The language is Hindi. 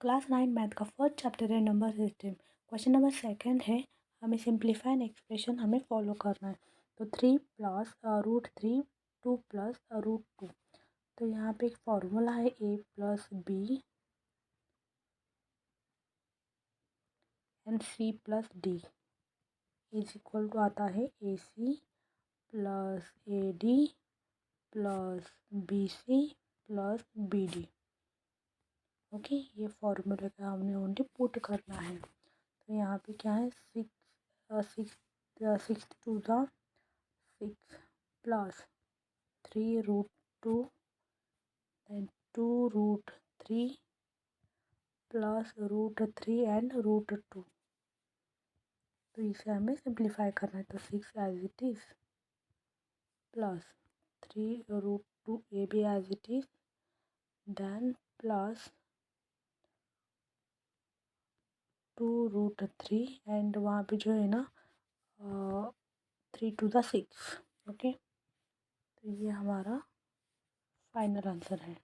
क्लास 9 मैथ का फर्स्ट चैप्टर है number system. Question number second है, हमें सिंप्लीफाई एन एक्सप्रेशन हमें फॉलो करना है। तो 3 प्लस √3 2 प्लस √2। तो यहाँ पे एक फॉर्मूला है a plus B and c plus D is equal to आता है ac plus ad plus bc plus bd। Okay, ये फॉर्मूले का हमने ओनली पुट करना है। तो यहाँ पे क्या है, 6 to the 6 plus 3√2 and 2√3 plus √3 and √2। तो इसे हमें सिंप्लीफाई करना है। तो 6 as it is plus 3√2 A B as it is then plus 2√3 and वहाँ पे जो है ना 3 टू द 6। ओके, तो ये हमारा फाइनल आंसर है।